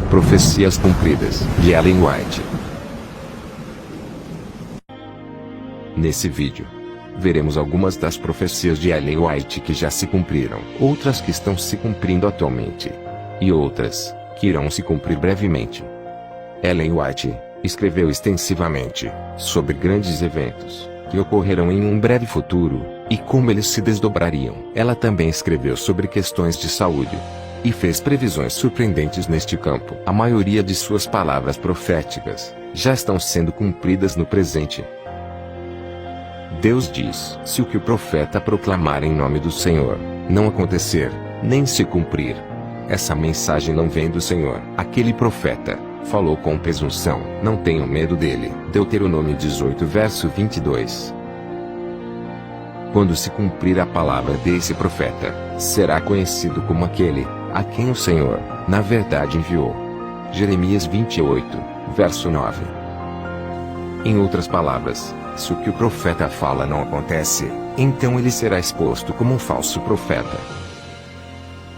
Profecias cumpridas, de Ellen White. Nesse vídeo, veremos algumas das profecias de Ellen White que já se cumpriram, outras que estão se cumprindo atualmente, e outras que irão se cumprir brevemente. Ellen White escreveu extensivamente sobre grandes eventos que ocorrerão em um breve futuro e como eles se desdobrariam. Ela também escreveu sobre questões de saúde e fez previsões surpreendentes neste campo. A maioria de suas palavras proféticas já estão sendo cumpridas no presente. Deus diz: se o que o profeta proclamar em nome do Senhor não acontecer, nem se cumprir, essa mensagem não vem do Senhor. Aquele profeta falou com presunção, não tenham medo dele. Deuteronômio 18 verso 22. Quando se cumprir a palavra desse profeta, será conhecido como aquele a quem o Senhor, na verdade, enviou. Jeremias 28, verso 9. Em outras palavras, se o que o profeta fala não acontece, então ele será exposto como um falso profeta.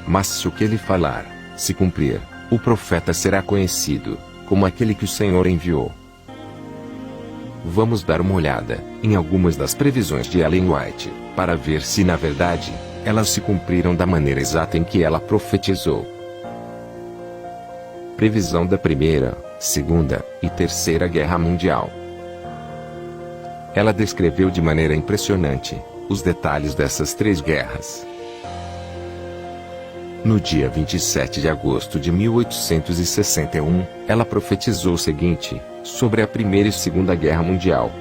Mas se o que ele falar se cumprir, o profeta será conhecido como aquele que o Senhor enviou. Vamos dar uma olhada em algumas das previsões de Ellen White, para ver se na verdade elas se cumpriram da maneira exata em que ela profetizou. Previsão da Primeira, Segunda e Terceira Guerra Mundial. Ela descreveu de maneira impressionante os detalhes dessas três guerras. No dia 27 de agosto de 1861, ela profetizou o seguinte sobre a Primeira e Segunda Guerra Mundial.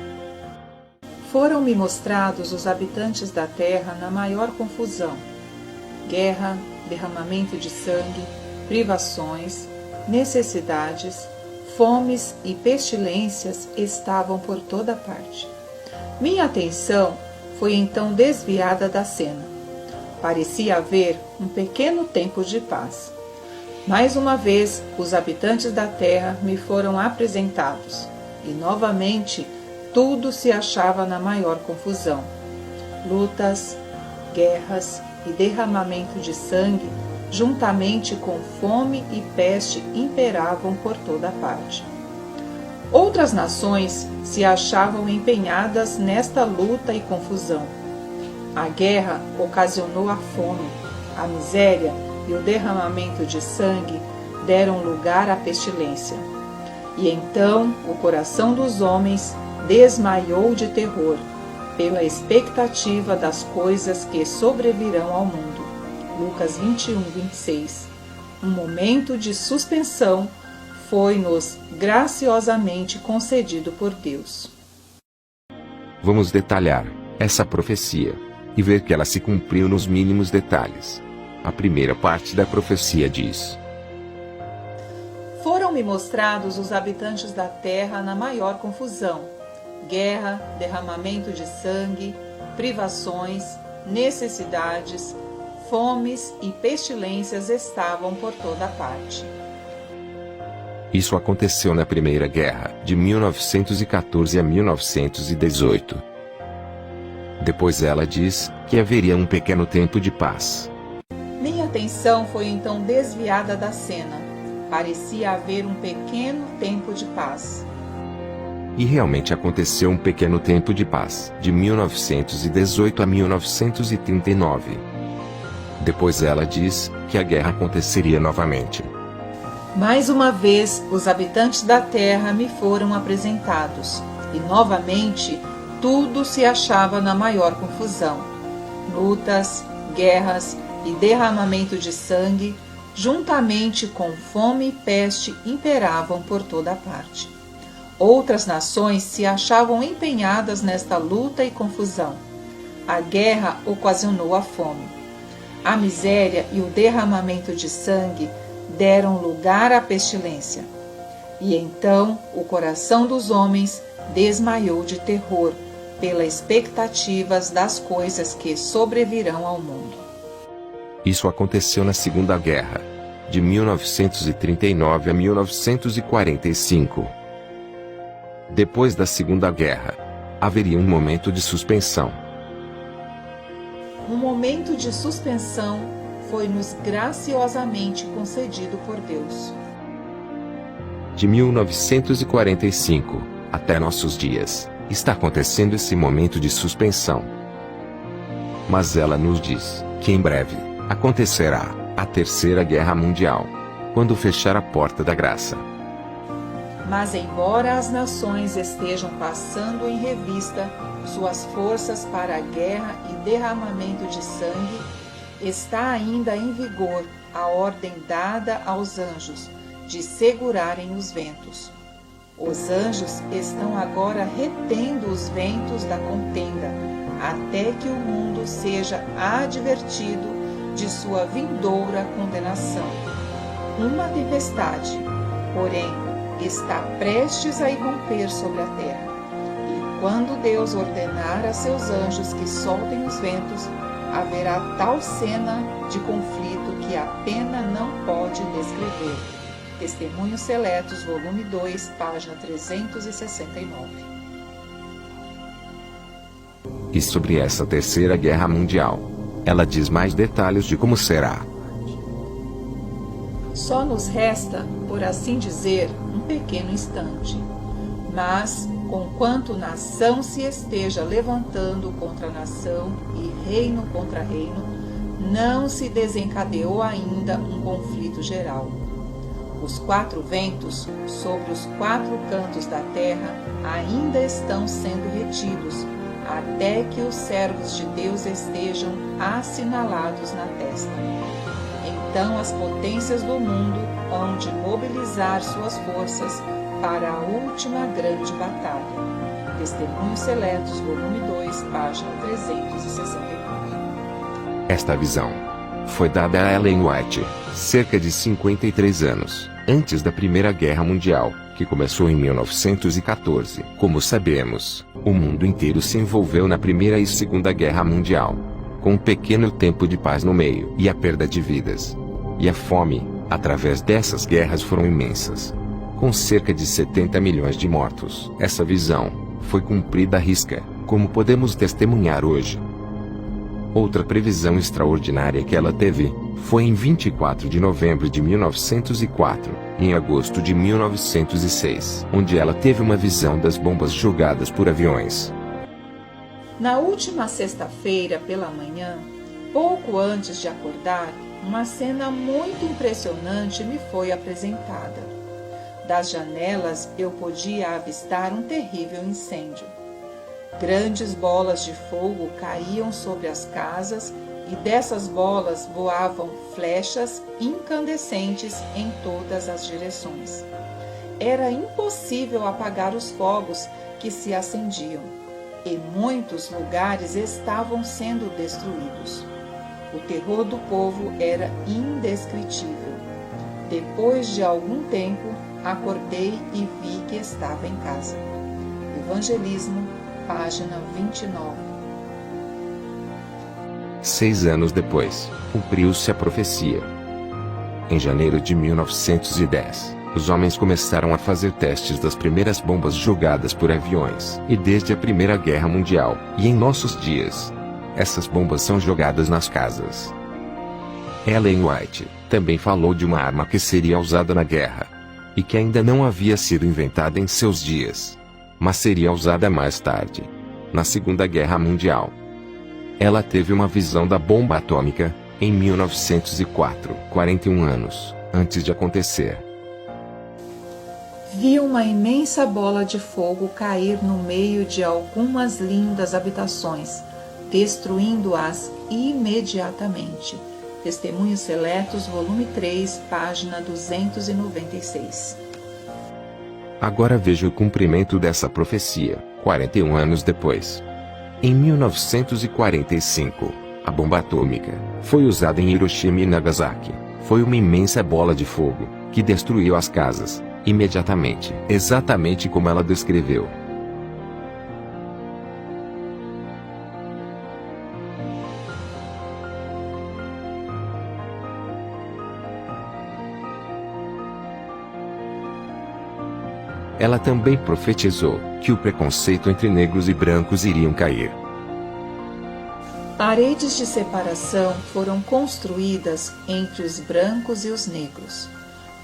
Foram-me mostrados os habitantes da terra na maior confusão. Guerra, derramamento de sangue, privações, necessidades, fomes e pestilências estavam por toda parte. Minha atenção foi então desviada da cena. Parecia haver um pequeno tempo de paz. Mais uma vez, os habitantes da terra me foram apresentados, e novamente tudo se achava na maior confusão. Lutas, guerras e derramamento de sangue, juntamente com fome e peste, imperavam por toda parte. Outras nações se achavam empenhadas nesta luta e confusão. A guerra ocasionou a fome, a miséria e o derramamento de sangue deram lugar à pestilência. E então o coração dos homens desmaiou de terror, pela expectativa das coisas que sobrevirão ao mundo. Lucas 21, 26. Um momento de suspensão foi-nos graciosamente concedido por Deus. Vamos detalhar essa profecia e ver que ela se cumpriu nos mínimos detalhes. A primeira parte da profecia diz: foram-me mostrados os habitantes da terra na maior confusão. Guerra, derramamento de sangue, privações, necessidades, fomes e pestilências estavam por toda parte. Isso aconteceu na Primeira Guerra, de 1914 a 1918. Depois ela diz que haveria um pequeno tempo de paz. Minha atenção foi então desviada da cena. Parecia haver um pequeno tempo de paz. E realmente aconteceu um pequeno tempo de paz, de 1918 a 1939. Depois ela diz que a guerra aconteceria novamente. Mais uma vez, os habitantes da terra me foram apresentados, e novamente tudo se achava na maior confusão. Lutas, guerras e derramamento de sangue, juntamente com fome e peste, imperavam por toda parte. Outras nações se achavam empenhadas nesta luta e confusão. A guerra ocasionou a fome. A miséria e o derramamento de sangue deram lugar à pestilência. E então o coração dos homens desmaiou de terror, pelas expectativas das coisas que sobrevirão ao mundo. Isso aconteceu na Segunda Guerra, de 1939 a 1945. Depois da Segunda Guerra, haveria um momento de suspensão. Um momento de suspensão foi-nos graciosamente concedido por Deus. de 1945 até nossos dias, está acontecendo esse momento de suspensão. Mas ela nos diz que em breve acontecerá a Terceira Guerra Mundial, quando fechar a porta da graça. Mas embora as nações estejam passando em revista suas forças para a guerra e derramamento de sangue, está ainda em vigor a ordem dada aos anjos de segurarem os ventos. Os anjos estão agora retendo os ventos da contenda, até que o mundo seja advertido de sua vindoura condenação. Uma tempestade, porém, está prestes a irromper sobre a terra. E quando Deus ordenar a seus anjos que soltem os ventos, haverá tal cena de conflito que a pena não pode descrever. Testemunhos Seletos, volume 2, página 369. E sobre essa Terceira Guerra Mundial, ela diz mais detalhes de como será. Só nos resta, por assim dizer, um pequeno instante. Mas, conquanto nação se esteja levantando contra nação e reino contra reino, não se desencadeou ainda um conflito geral. Os quatro ventos, sobre os quatro cantos da terra, ainda estão sendo retidos, até que os servos de Deus estejam assinalados na testa. Então as potências do mundo hão de mobilizar suas forças para a última grande batalha. Testemunhos Seletos, volume 2, página 369. Esta visão foi dada a Ellen White, cerca de 53 anos antes da Primeira Guerra Mundial, que começou em 1914. Como sabemos, o mundo inteiro se envolveu na Primeira e Segunda Guerra Mundial, com um pequeno tempo de paz no meio, e a perda de vidas e a fome, através dessas guerras, foram imensas, com cerca de 70 milhões de mortos. Essa visão foi cumprida à risca, como podemos testemunhar hoje. Outra previsão extraordinária que ela teve foi em 24 de novembro de 1904, e em agosto de 1906, onde ela teve uma visão das bombas jogadas por aviões. Na última sexta-feira pela manhã, pouco antes de acordar, uma cena muito impressionante me foi apresentada. Das janelas eu podia avistar um terrível incêndio. Grandes bolas de fogo caíam sobre as casas e dessas bolas voavam flechas incandescentes em todas as direções. Era impossível apagar os fogos que se acendiam, e muitos lugares estavam sendo destruídos. O terror do povo era indescritível. Depois de algum tempo, acordei e vi que estava em casa. Evangelismo, página 29. 6 anos depois, cumpriu-se a profecia. Em janeiro de 1910, os homens começaram a fazer testes das primeiras bombas jogadas por aviões, e desde a Primeira Guerra Mundial, e em nossos dias, essas bombas são jogadas nas casas. Ellen White também falou de uma arma que seria usada na guerra, e que ainda não havia sido inventada em seus dias, mas seria usada mais tarde, na Segunda Guerra Mundial. Ela teve uma visão da bomba atômica em 1904, 41 anos antes de acontecer. Vi uma imensa bola de fogo cair no meio de algumas lindas habitações, destruindo-as imediatamente. Testemunhos Seletos, volume 3, página 296. Agora veja o cumprimento dessa profecia, 41 anos depois. Em 1945, a bomba atômica foi usada em Hiroshima e Nagasaki. Foi uma imensa bola de fogo, que destruiu as casas, imediatamente, exatamente como ela descreveu. Ela também profetizou que o preconceito entre negros e brancos iriam cair. Paredes de separação foram construídas entre os brancos e os negros,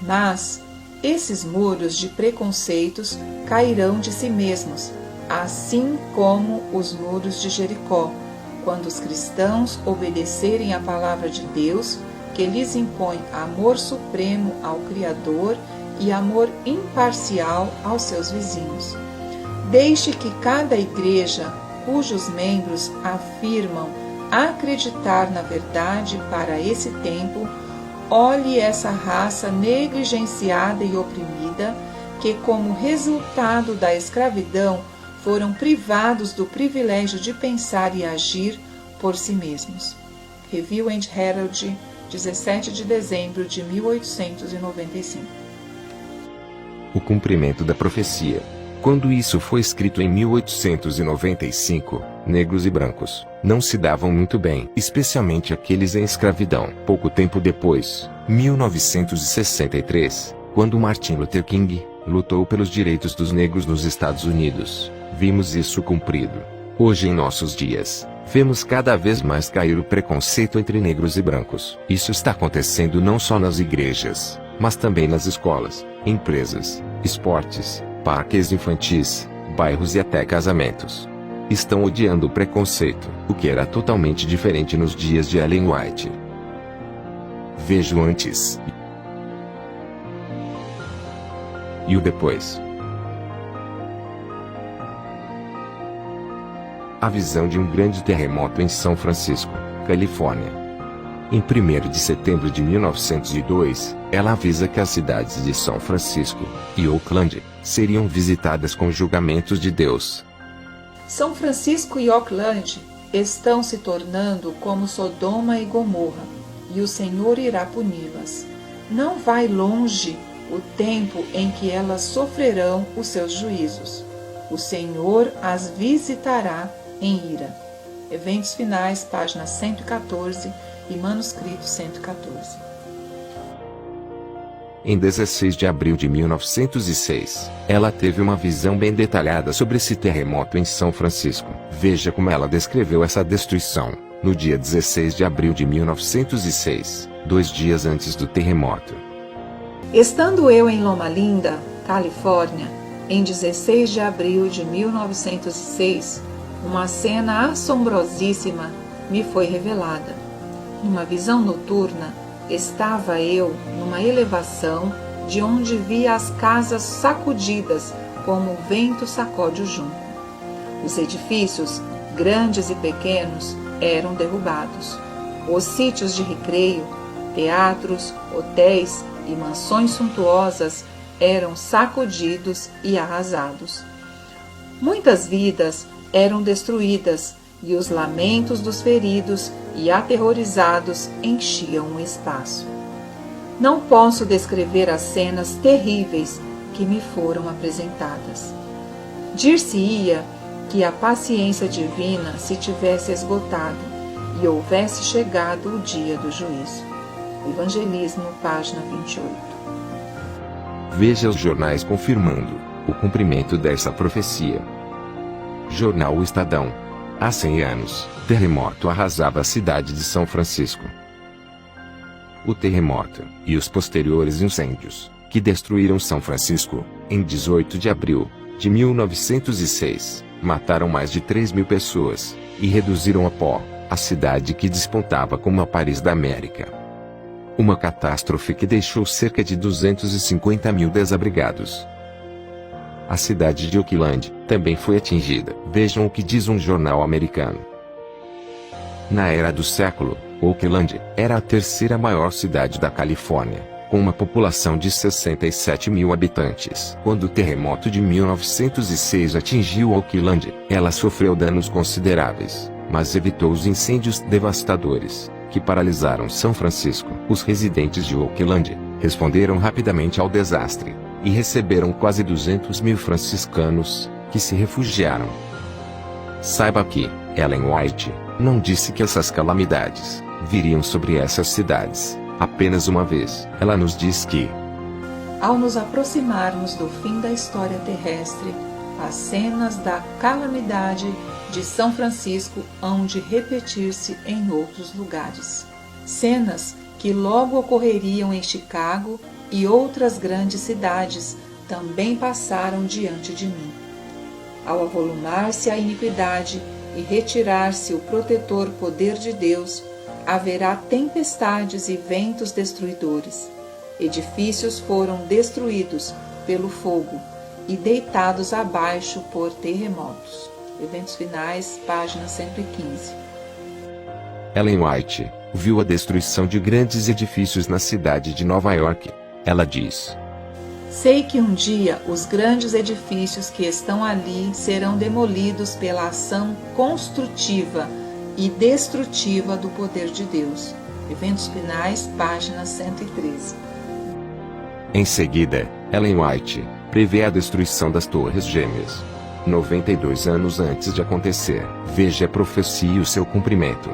mas Esses muros de preconceitos cairão de si mesmos, assim como os muros de Jericó, quando os cristãos obedecerem à palavra de Deus, que lhes impõe amor supremo ao Criador e amor imparcial aos seus vizinhos. Deixe que cada igreja, cujos membros afirmam acreditar na verdade para esse tempo, olhe essa raça negligenciada e oprimida, que como resultado da escravidão foram privados do privilégio de pensar e agir por si mesmos. Review and Herald, 17 de dezembro de 1895. O cumprimento da profecia. Quando isso foi escrito em 1895, negros e brancos não se davam muito bem, especialmente aqueles em escravidão. Pouco tempo depois, 1963, quando Martin Luther King lutou pelos direitos dos negros nos Estados Unidos, vimos isso cumprido. Hoje, em nossos dias, vemos cada vez mais cair o preconceito entre negros e brancos. Isso está acontecendo não só nas igrejas, mas também nas escolas, empresas, esportes, parques infantis, bairros e até casamentos. Estão odiando o preconceito, o que era totalmente diferente nos dias de Ellen White. Veja o antes e o depois. A visão de um grande terremoto em São Francisco, Califórnia. Em 1º de setembro de 1902, ela avisa que as cidades de São Francisco e Oakland seriam visitadas com julgamentos de Deus. São Francisco e Oakland estão se tornando como Sodoma e Gomorra, e o Senhor irá puni-las. Não vai longe o tempo em que elas sofrerão os seus juízos. O Senhor as visitará em ira. Eventos Finais, página 114 e manuscrito 114. Em 16 de abril de 1906, ela teve uma visão bem detalhada sobre esse terremoto em São Francisco. Veja como ela descreveu essa destruição. No dia 16 de abril de 1906, 2 dias antes do terremoto. Estando eu em Loma Linda, Califórnia, em 16 de abril de 1906, uma cena assombrosíssima me foi revelada. Numa visão noturna, estava eu numa elevação de onde via as casas sacudidas como o vento sacode o junco. Os edifícios, grandes e pequenos, eram derrubados. Os sítios de recreio, teatros, hotéis e mansões suntuosas eram sacudidos e arrasados. Muitas vidas eram destruídas e os lamentos dos feridos e aterrorizados enchiam o espaço. Não posso descrever as cenas terríveis que me foram apresentadas. Dir-se-ia que a paciência divina se tivesse esgotado e houvesse chegado o dia do juízo. Evangelismo, página 28. Veja os jornais confirmando o cumprimento dessa profecia. Jornal O Estadão. Há 100 anos, terremoto arrasava a cidade de São Francisco. O terremoto e os posteriores incêndios, que destruíram São Francisco, em 18 de abril de 1906, mataram mais de 3.000 pessoas e reduziram a pó a cidade que despontava como a Paris da América. Uma catástrofe que deixou cerca de 250.000 desabrigados. A cidade de Oakland também foi atingida. Vejam o que diz um jornal americano. Na era do século, Oakland era a terceira maior cidade da Califórnia, com uma população de 67.000 habitantes. Quando o terremoto de 1906 atingiu Oakland, ela sofreu danos consideráveis, mas evitou os incêndios devastadores que paralisaram São Francisco. Os residentes de Oakland responderam rapidamente ao desastre e receberam quase 200.000 franciscanos, que se refugiaram. Saiba que Ellen White não disse que essas calamidades viriam sobre essas cidades apenas uma vez. Ela nos diz que, ao nos aproximarmos do fim da história terrestre, as cenas da calamidade de São Francisco hão de repetir-se em outros lugares. Cenas que logo ocorreriam em Chicago e outras grandes cidades também passaram diante de mim. Ao avolumar-se a iniquidade e retirar-se o protetor poder de Deus, haverá tempestades e ventos destruidores. Edifícios foram destruídos pelo fogo e deitados abaixo por terremotos. Eventos Finais, página 115. Ellen White viu a destruição de grandes edifícios na cidade de Nova York. Ela diz: sei que um dia os grandes edifícios que estão ali serão demolidos pela ação construtiva e destrutiva do poder de Deus. Eventos Finais, página 113. Em seguida, Ellen White prevê a destruição das Torres Gêmeas. 92 anos antes de acontecer, veja a profecia e o seu cumprimento.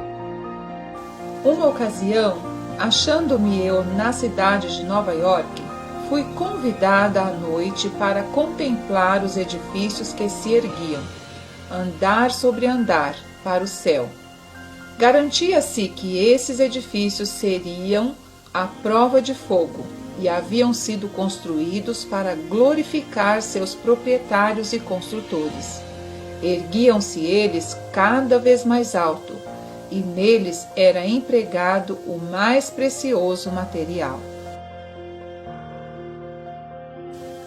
Uma ocasião, achando-me eu na cidade de Nova York, fui convidada à noite para contemplar os edifícios que se erguiam, andar sobre andar, para o céu. Garantia-se que esses edifícios seriam à prova de fogo e haviam sido construídos para glorificar seus proprietários e construtores. Erguiam-se eles cada vez mais alto, e neles era empregado o mais precioso material.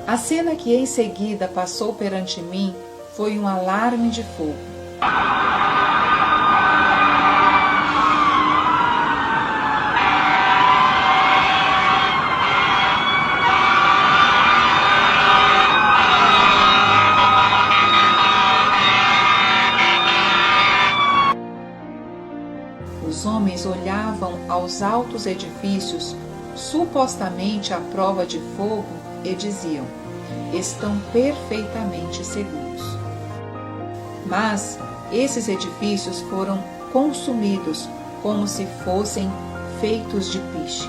A cena que em seguida passou perante mim foi um alarme de fogo. Os homens olhavam aos altos edifícios, supostamente à prova de fogo, e diziam: estão perfeitamente seguros. Mas esses edifícios foram consumidos como se fossem feitos de piche.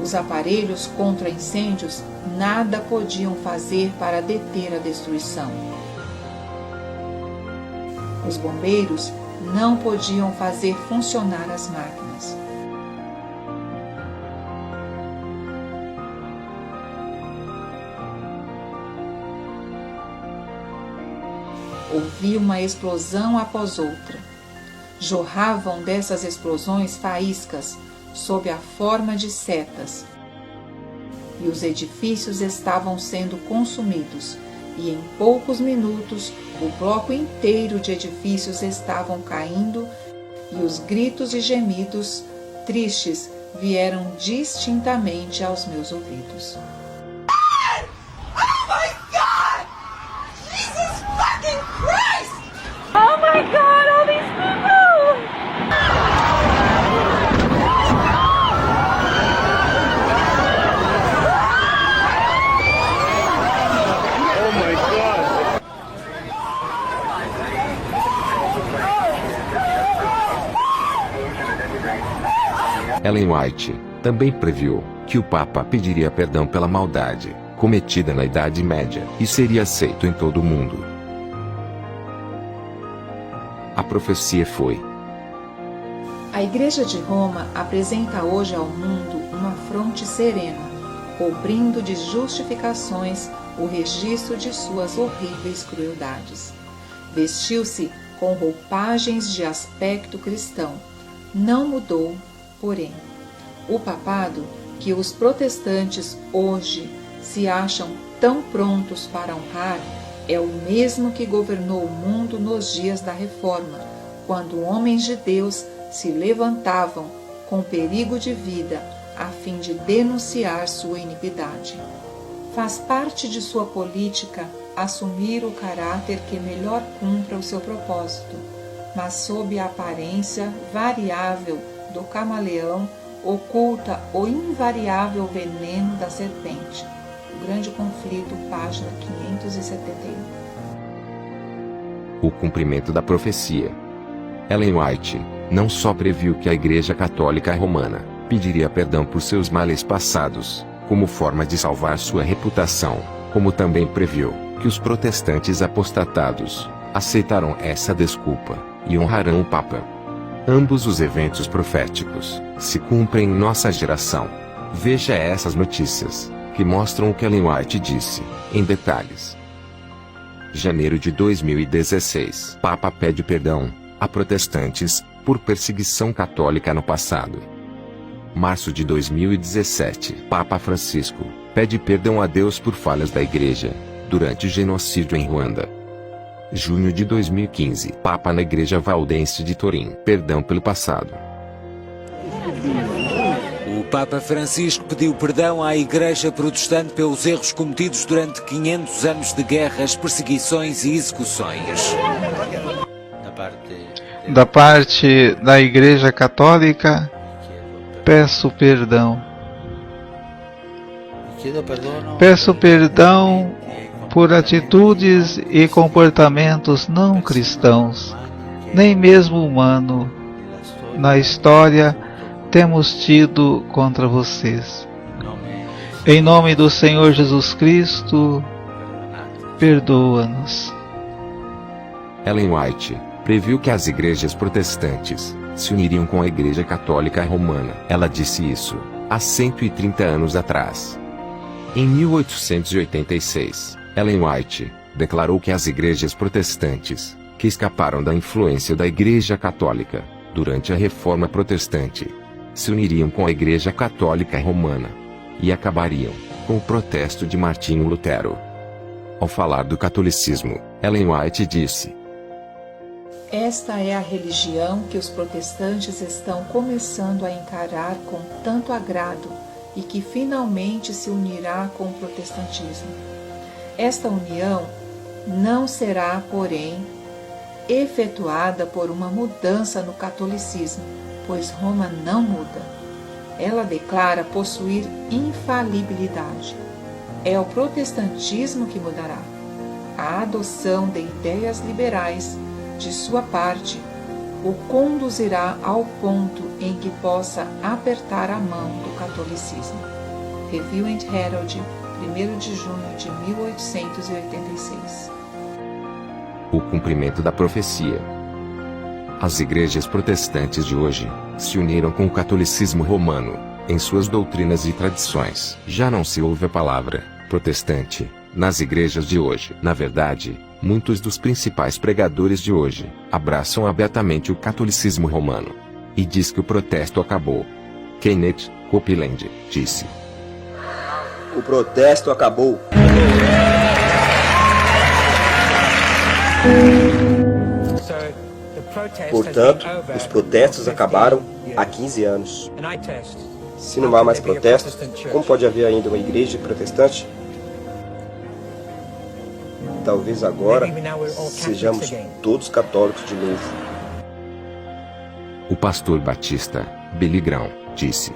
Os aparelhos contra incêndios nada podiam fazer para deter a destruição. Os bombeiros não podiam fazer funcionar as máquinas. Ouvi uma explosão após outra. Jorravam dessas explosões faíscas sob a forma de setas, e os edifícios estavam sendo consumidos, e em poucos minutos o bloco inteiro de edifícios estavam caindo, e os gritos e gemidos tristes vieram distintamente aos meus ouvidos. Oh my God! Jesus fucking Christ! Oh my God, all these people! Ellen White também previu que o Papa pediria perdão pela maldade cometida na Idade Média e seria aceito em todo o mundo. A profecia foi: a Igreja de Roma apresenta hoje ao mundo uma fronte serena, cobrindo de justificações o registro de suas horríveis crueldades. Vestiu-se com roupagens de aspecto cristão. Não mudou, porém. O papado, que os protestantes hoje se acham tão prontos para honrar, é o mesmo que governou o mundo nos dias da Reforma, quando homens de Deus se levantavam com perigo de vida a fim de denunciar sua iniquidade. Faz parte de sua política assumir o caráter que melhor cumpra o seu propósito, mas sob a aparência variável do camaleão oculta o invariável veneno da serpente. O Grande Conflito, página 571. O cumprimento da profecia. Ellen White não só previu que a Igreja Católica Romana pediria perdão por seus males passados, como forma de salvar sua reputação, como também previu que os protestantes apostatados aceitarão essa desculpa e honrarão o Papa. Ambos os eventos proféticos se cumprem em nossa geração. Veja essas notícias, que mostram o que Ellen White disse, em detalhes. Janeiro de 2016. Papa pede perdão a protestantes por perseguição católica no passado. Março de 2017. Papa Francisco pede perdão a Deus por falhas da Igreja durante o genocídio em Ruanda. Junho de 2015. Papa na Igreja Valdense de Turim. Perdão pelo passado. O Papa Francisco pediu perdão à Igreja Protestante pelos erros cometidos durante 500 anos de guerras, perseguições e execuções. Da parte da Igreja Católica, peço perdão. Peço perdão por atitudes e comportamentos não cristãos, nem mesmo humano, na história temos tido contra vocês. Em nome do Senhor Jesus Cristo, perdoa-nos. Ellen White previu que as igrejas protestantes se uniriam com a Igreja Católica Romana. Ela disse isso há 130 anos atrás. Em 1886, Ellen White declarou que as igrejas protestantes, que escaparam da influência da Igreja Católica durante a Reforma Protestante, se uniriam com a Igreja Católica Romana e acabariam com o protesto de Martinho Lutero. Ao falar do catolicismo, Ellen White disse: Esta é a religião que os protestantes estão começando a encarar com tanto agrado e que finalmente se unirá com o protestantismo. Esta união não será, porém, efetuada por uma mudança no catolicismo, pois Roma não muda. Ela declara possuir infalibilidade. É o protestantismo que mudará. A adoção de ideias liberais de sua parte o conduzirá ao ponto em que possa apertar a mão do catolicismo. Review and Herald, 1º de junho de 1886. O cumprimento da profecia. As igrejas protestantes de hoje se uniram com o catolicismo romano em suas doutrinas e tradições. Já não se ouve a palavra protestante nas igrejas de hoje. Na verdade, muitos dos principais pregadores de hoje abraçam abertamente o catolicismo romano e diz que o protesto acabou. Kenneth Copeland disse: O protesto acabou. Portanto, os protestos acabaram há 15 anos. Se não há mais protestos, como pode haver ainda uma igreja protestante? Talvez agora sejamos todos católicos de novo. O pastor batista Billy Graham disse: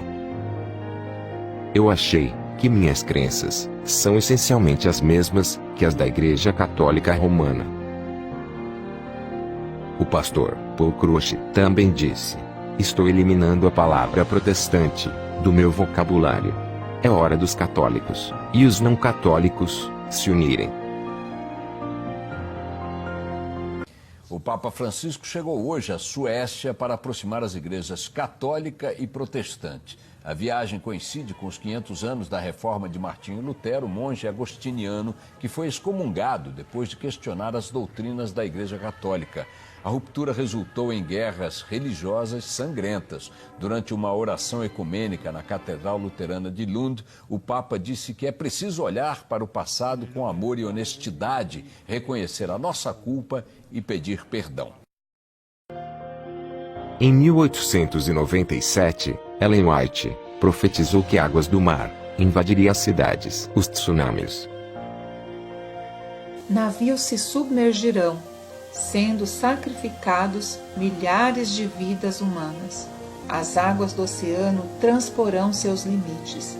Eu achei que minhas crenças são essencialmente as mesmas que as da Igreja Católica Romana. O pastor Paul Crouch também disse: Estou eliminando a palavra protestante do meu vocabulário. É hora dos católicos e os não católicos se unirem. O Papa Francisco chegou hoje à Suécia para aproximar as igrejas católica e protestante. A viagem coincide com os 500 anos da reforma de Martinho Lutero, monge agostiniano que foi excomungado depois de questionar as doutrinas da Igreja Católica. A ruptura resultou em guerras religiosas sangrentas. Durante uma oração ecumênica na Catedral Luterana de Lund, o Papa disse que é preciso olhar para o passado com amor e honestidade, reconhecer a nossa culpa e pedir perdão. Em 1897, Ellen White profetizou que águas do mar invadiriam as cidades, os tsunamis. Navios se submergirão, sendo sacrificados milhares de vidas humanas. As águas do oceano transporão seus limites.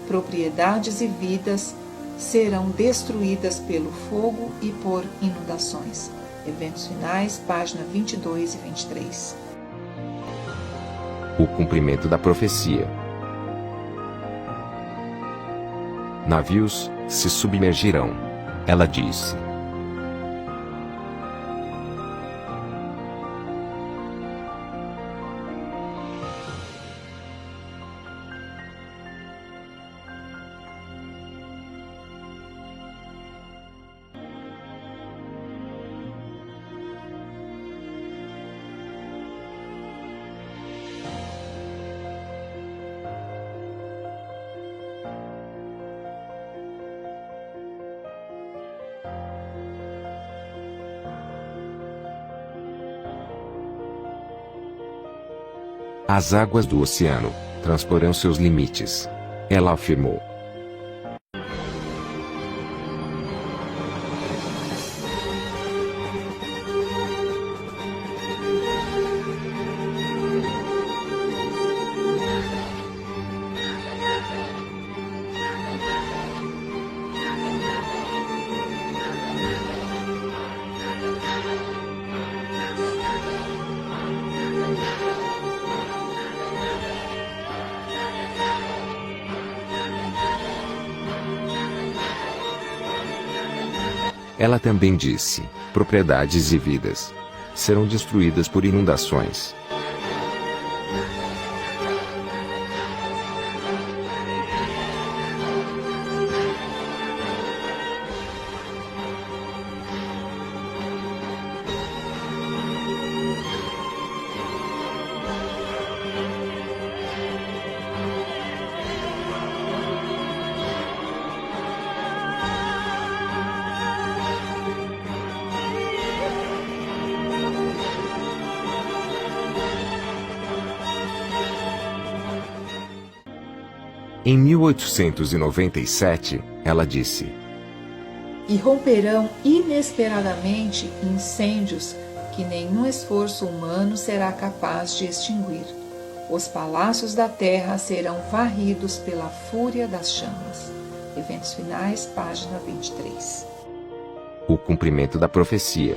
Propriedades e vidas serão destruídas pelo fogo e por inundações. Eventos finais, página 22 e 23. O cumprimento da profecia. Navios se submergirão. Ela disse. As águas do oceano transporão seus limites. Ela afirmou. Ela também disse: propriedades e vidas serão destruídas por inundações. Em 1897, ela disse: E romperão inesperadamente incêndios que nenhum esforço humano será capaz de extinguir. Os palácios da terra serão varridos pela fúria das chamas. Eventos finais, página 23. O cumprimento da profecia.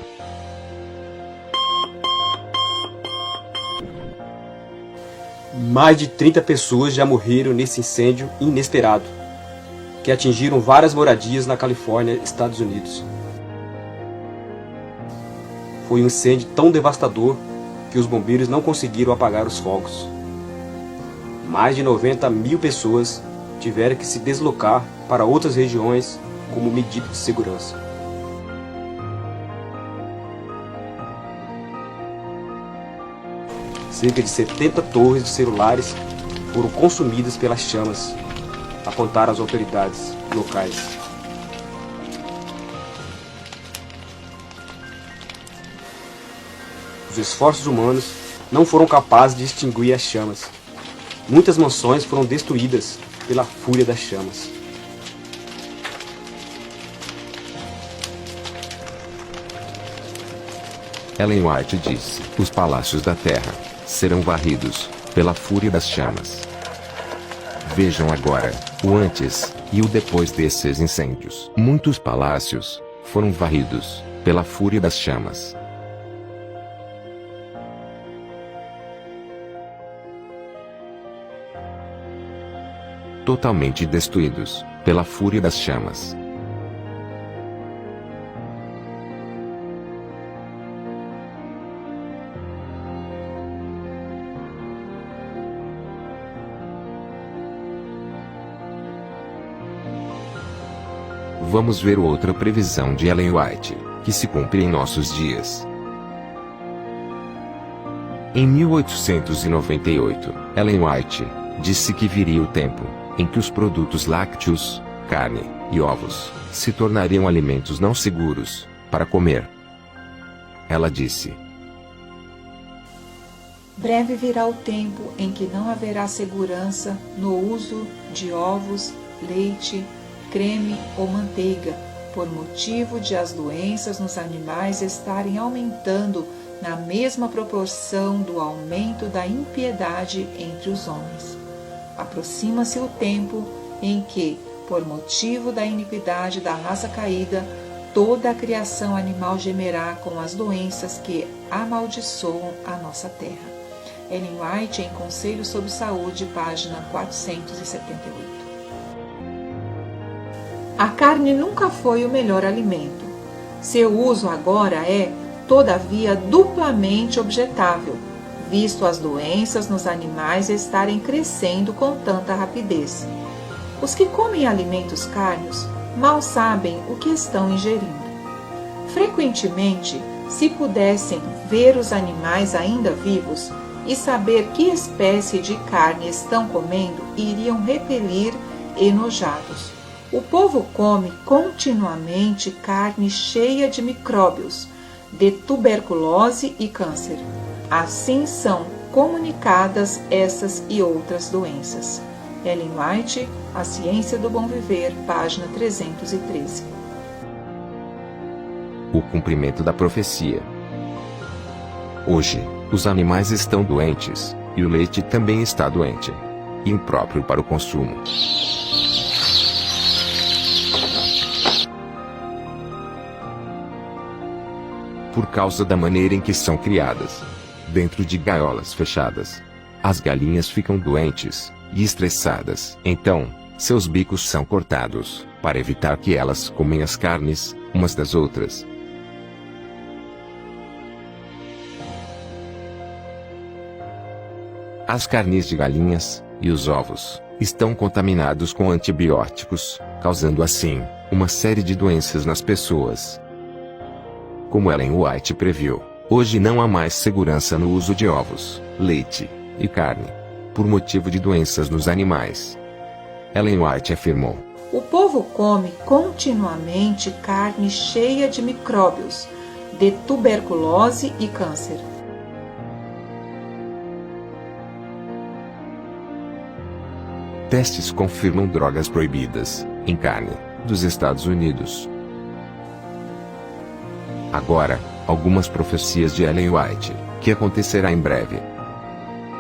Mais de 30 pessoas já morreram nesse incêndio inesperado, que atingiram várias moradias na Califórnia, Estados Unidos. Foi um incêndio tão devastador que os bombeiros não conseguiram apagar os fogos. Mais de 90 mil pessoas tiveram que se deslocar para outras regiões como medida de segurança. Cerca de 70 torres de celulares foram consumidas pelas chamas, apontaram as autoridades locais. Os esforços humanos não foram capazes de extinguir as chamas. Muitas mansões foram destruídas pela fúria das chamas. Ellen White disse: os palácios da terra serão varridos pela fúria das chamas. Vejam agora o antes e o depois desses incêndios. Muitos palácios foram varridos pela fúria das chamas. Totalmente destruídos pela fúria das chamas. Vamos ver outra previsão de Ellen White, que se cumpre em nossos dias. Em 1898, Ellen White disse que viria o tempo em que os produtos lácteos, carne e ovos se tornariam alimentos não seguros para comer. Ela disse: breve virá o tempo em que não haverá segurança no uso de ovos, leite, creme ou manteiga, por motivo de as doenças nos animais estarem aumentando na mesma proporção do aumento da impiedade entre os homens. Aproxima-se o tempo em que, por motivo da iniquidade da raça caída, toda a criação animal gemerá com as doenças que amaldiçoam a nossa terra. Ellen White, em Conselho sobre Saúde, página 478. A carne nunca foi o melhor alimento. Seu uso agora é, todavia, duplamente objetável, visto as doenças nos animais estarem crescendo com tanta rapidez. Os que comem alimentos carnes mal sabem o que estão ingerindo. Frequentemente, se pudessem ver os animais ainda vivos e saber que espécie de carne estão comendo, iriam repelir enojados. O povo come continuamente carne cheia de micróbios, de tuberculose e câncer. Assim são comunicadas essas e outras doenças. Ellen White, A Ciência do Bom Viver, página 313. O cumprimento da profecia. Hoje, os animais estão doentes, e o leite também está doente, e impróprio para o consumo. Por causa da maneira em que são criadas, dentro de gaiolas fechadas, as galinhas ficam doentes e estressadas. Então, seus bicos são cortados, para evitar que elas comem as carnes umas das outras. As carnes de galinhas e os ovos estão contaminados com antibióticos, causando assim uma série de doenças nas pessoas. Como Ellen White previu, hoje não há mais segurança no uso de ovos, leite e carne, por motivo de doenças nos animais. Ellen White afirmou: o povo come continuamente carne cheia de micróbios, de tuberculose e câncer. Testes confirmam drogas proibidas em carne dos Estados Unidos. Agora, algumas profecias de Ellen White, que acontecerá em breve.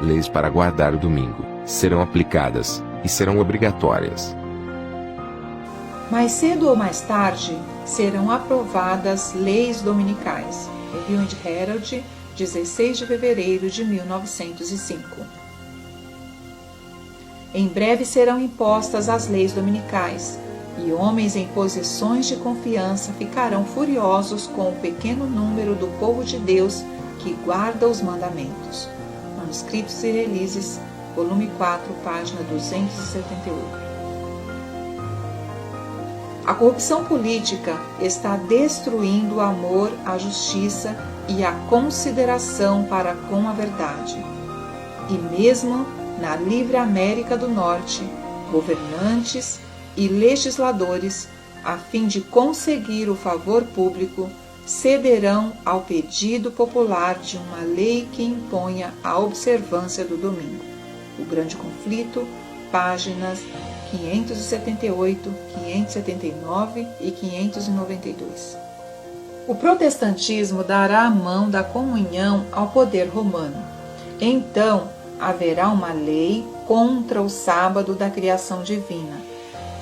Leis para guardar o domingo serão aplicadas e serão obrigatórias. Mais cedo ou mais tarde, serão aprovadas leis dominicais. Review and Herald, 16 de fevereiro de 1905. Em breve serão impostas as leis dominicais, e homens em posições de confiança ficarão furiosos com o pequeno número do povo de Deus que guarda os mandamentos. Manuscritos e Releases, volume 4, página 278. A corrupção política está destruindo o amor, a justiça e a consideração para com a verdade. E mesmo na livre América do Norte, governantes e legisladores, a fim de conseguir o favor público, cederão ao pedido popular de uma lei que imponha a observância do domingo. O Grande Conflito, páginas 578, 579 e 592. O protestantismo dará a mão da comunhão ao poder romano. Então, haverá uma lei contra o sábado da criação divina,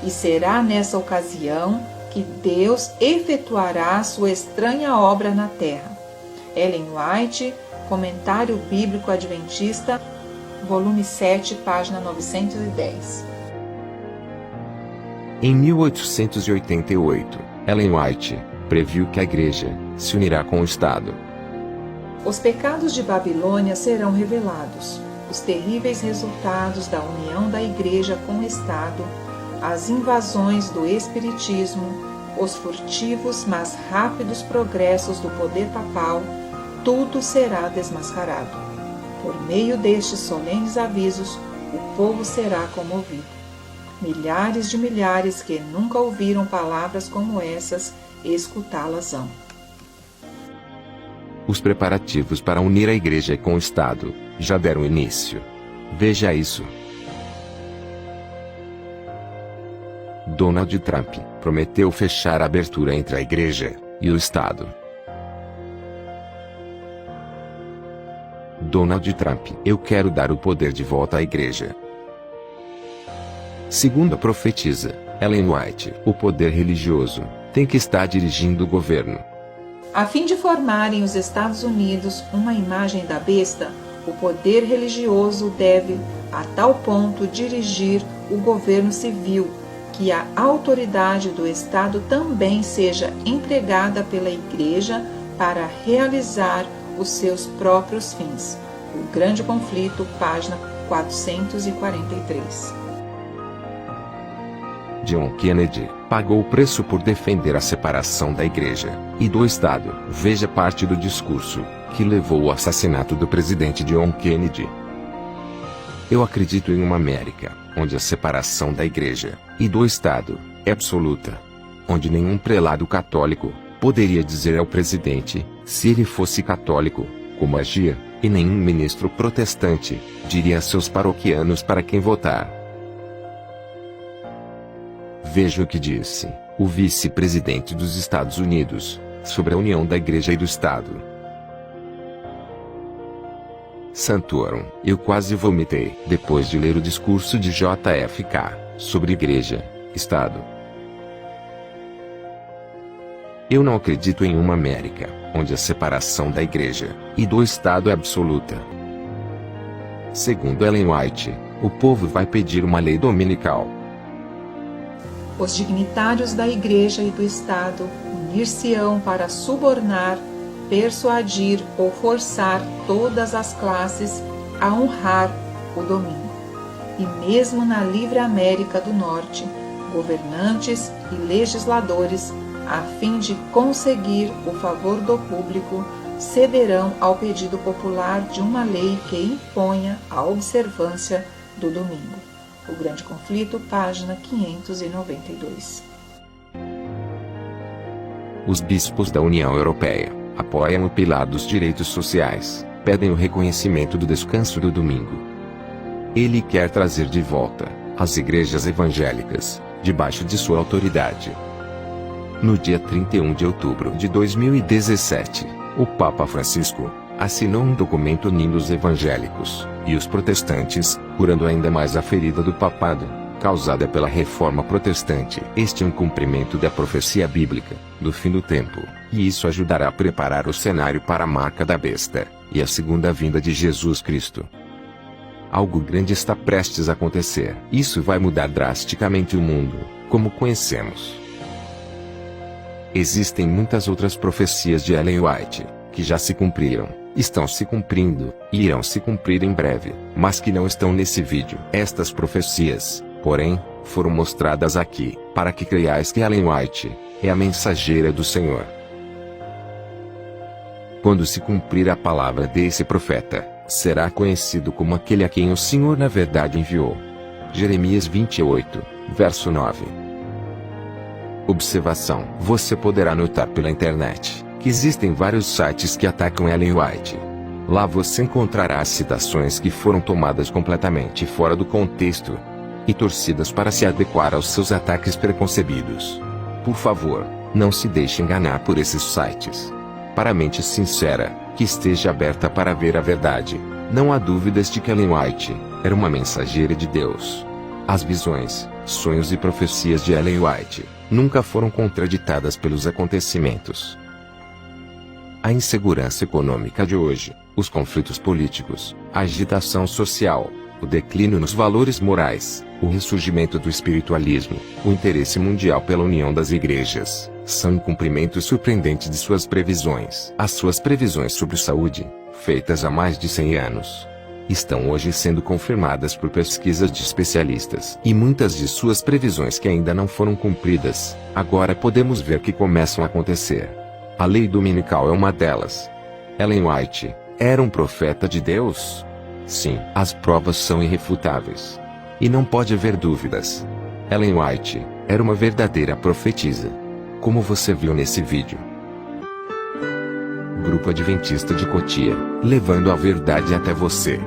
e será nessa ocasião que Deus efetuará sua estranha obra na terra. Ellen White, Comentário Bíblico Adventista, volume 7, página 910. Em 1888, Ellen White previu que a Igreja se unirá com o Estado. Os pecados de Babilônia serão revelados, os terríveis resultados da união da Igreja com o Estado, as invasões do Espiritismo, os furtivos mas rápidos progressos do poder papal, tudo será desmascarado. Por meio destes solenes avisos, o povo será comovido. Milhares de milhares que nunca ouviram palavras como essas, escutá-las-ão. Os preparativos para unir a Igreja com o Estado já deram início. Veja isso. Donald Trump prometeu fechar a abertura entre a Igreja e o Estado. Donald Trump: eu quero dar o poder de volta à Igreja. Segundo a profetisa Ellen White, o poder religioso tem que estar dirigindo o governo. A fim de formarem os Estados Unidos uma imagem da besta, o poder religioso deve, a tal ponto, dirigir o governo civil, que a autoridade do Estado também seja empregada pela Igreja para realizar os seus próprios fins. O Grande Conflito, página 443. John Kennedy pagou o preço por defender a separação da Igreja e do Estado. Veja parte do discurso que levou ao assassinato do presidente John Kennedy. Eu acredito em uma América onde a separação da Igreja e do Estado é absoluta, onde nenhum prelado católico poderia dizer ao presidente, se ele fosse católico, como agir, e nenhum ministro protestante diria a seus paroquianos para quem votar. Veja o que disse o vice-presidente dos Estados Unidos sobre a união da Igreja e do Estado. Santorum, eu quase vomitei depois de ler o discurso de JFK sobre Igreja, Estado. Eu não acredito em uma América onde a separação da Igreja e do Estado é absoluta. Segundo Ellen White, o povo vai pedir uma lei dominical. Os dignitários da Igreja e do Estado unir-se-ão para subornar, persuadir ou forçar todas as classes a honrar o domingo. E mesmo na livre América do Norte, governantes e legisladores, a fim de conseguir o favor do público, cederão ao pedido popular de uma lei que imponha a observância do domingo. O Grande Conflito, página 592. Os bispos da União Europeia apoiam o pilar dos direitos sociais, pedem o reconhecimento do descanso do domingo. Ele quer trazer de volta as igrejas evangélicas debaixo de sua autoridade. No dia 31 de outubro de 2017, o Papa Francisco assinou um documento unindo os evangélicos e os protestantes, curando ainda mais a ferida do papado causada pela reforma protestante. Este é um cumprimento da profecia bíblica do fim do tempo, e isso ajudará a preparar o cenário para a marca da besta e a segunda vinda de Jesus Cristo. Algo grande está prestes a acontecer. Isso vai mudar drasticamente o mundo, como conhecemos. Existem muitas outras profecias de Ellen White, que já se cumpriram, estão se cumprindo, e irão se cumprir em breve, mas que não estão nesse vídeo. Estas profecias, porém, foram mostradas aqui, para que creiais que Ellen White é a mensageira do Senhor. Quando se cumprir a palavra desse profeta, será conhecido como aquele a quem o Senhor na verdade enviou. Jeremias 28, verso 9. Observação: você poderá notar pela internet que existem vários sites que atacam Ellen White. Lá você encontrará citações que foram tomadas completamente fora do contexto e torcidas para se adequar aos seus ataques preconcebidos. Por favor, não se deixe enganar por esses sites. Para a mente sincera, que esteja aberta para ver a verdade, não há dúvidas de que Ellen White era uma mensageira de Deus. As visões, sonhos e profecias de Ellen White nunca foram contraditadas pelos acontecimentos. A insegurança econômica de hoje, os conflitos políticos, a agitação social, o declínio nos valores morais, o ressurgimento do espiritualismo, o interesse mundial pela união das igrejas, são incumprimentos surpreendentes de suas previsões. As suas previsões sobre saúde, feitas há mais de 100 anos, estão hoje sendo confirmadas por pesquisas de especialistas. E muitas de suas previsões que ainda não foram cumpridas, agora podemos ver que começam a acontecer. A lei dominical é uma delas. Ellen White era um profeta de Deus? Sim, as provas são irrefutáveis. E não pode haver dúvidas. Ellen White era uma verdadeira profetisa, como você viu nesse vídeo. Grupo Adventista de Cotia, levando a verdade até você.